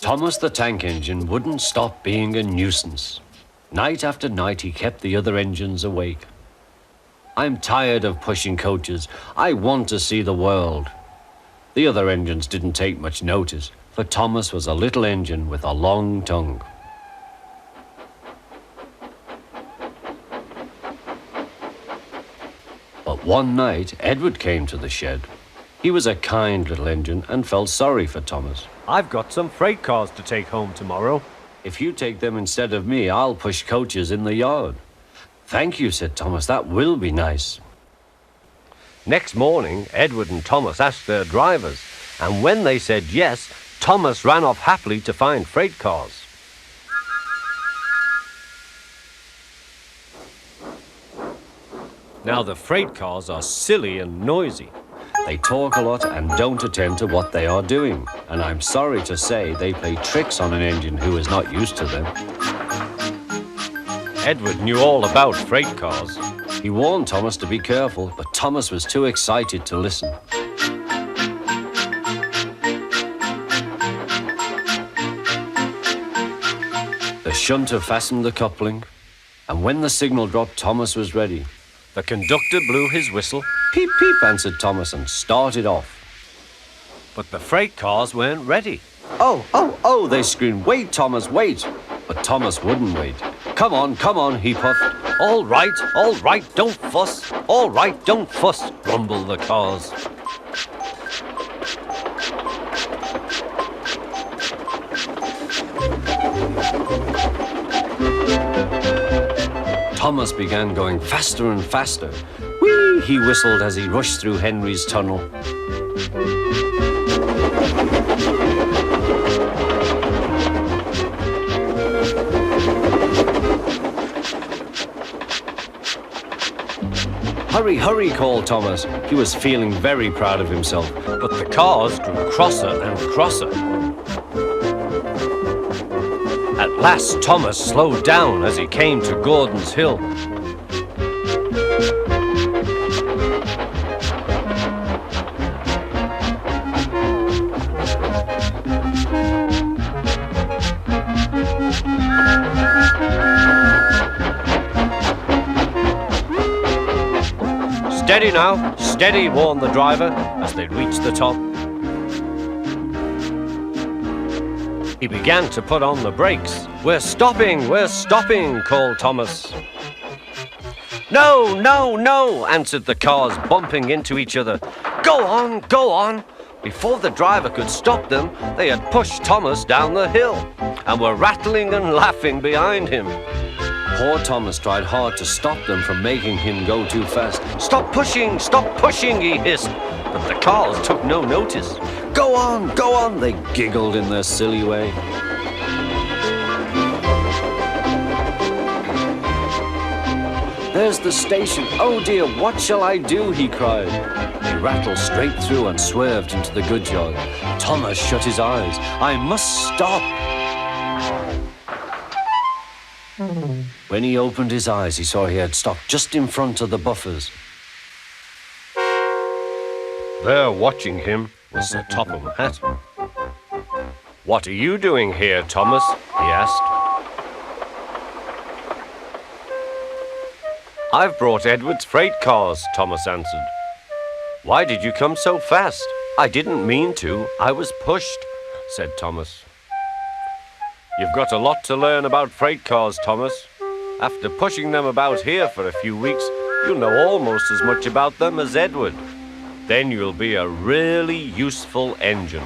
Thomas the Tank Engine wouldn't stop being a nuisance. Night after night, he kept the other engines awake. I'm tired of pushing coaches. I want to see the world. The other engines didn't take much notice, for Thomas was a little engine with a long tongue. But one night, Edward came to the shed. He was a kind little engine and felt sorry for Thomas. I've got some freight cars to take home tomorrow. If you take them instead of me, I'll push coaches in the yard. Thank you, said Thomas. That will be nice. Next morning, Edward and Thomas asked their drivers, and when they said yes, Thomas ran off happily to find freight cars. Now the freight cars are silly and noisy. They talk a lot and don't attend to what they are doing. And I'm sorry to say they play tricks on an engine who is not used to them. Edward knew all about freight cars. He warned Thomas to be careful, but Thomas was too excited to listen. The shunter fastened the coupling, and when the signal dropped, Thomas was ready. The conductor blew his whistle. Peep, peep, answered Thomas and started off. But the freight cars weren't ready. Oh, oh, oh, they screamed. Wait, Thomas, wait. But Thomas wouldn't wait. Come on, he puffed. All right, don't fuss. All right, don't fuss, grumbled the cars. Thomas began going faster and faster. Whee! He whistled as he rushed through Henry's tunnel. Hurry, hurry, called Thomas. He was feeling very proud of himself. But the cars grew crosser and crosser. At last, Thomas slowed down as he came to Gordon's Hill. Steady now, steady, warned the driver as they reached the top. He began to put on the brakes. We're stopping, called Thomas. No, no, no, answered the cars, bumping into each other. Go on, go on. Before the driver could stop them, they had pushed Thomas down the hill and were rattling and laughing behind him. Poor Thomas tried hard to stop them from making him go too fast. Stop pushing, he hissed. But the cars took no notice. Go on, they giggled in their silly way. There's the station. Oh dear, what shall I do? He cried. He rattled straight through and swerved into the goods yard. Thomas shut his eyes. I must stop. When he opened his eyes, he saw he had stopped just in front of the buffers. There, watching him, was Sir Topham Hatt. What are you doing here, Thomas? He asked. I've brought Edward's freight cars, Thomas answered. Why did you come so fast? I didn't mean to. I was pushed, said Thomas. You've got a lot to learn about freight cars, Thomas. After pushing them about here for a few weeks, you'll know almost as much about them as Edward. Then you'll be a really useful engine.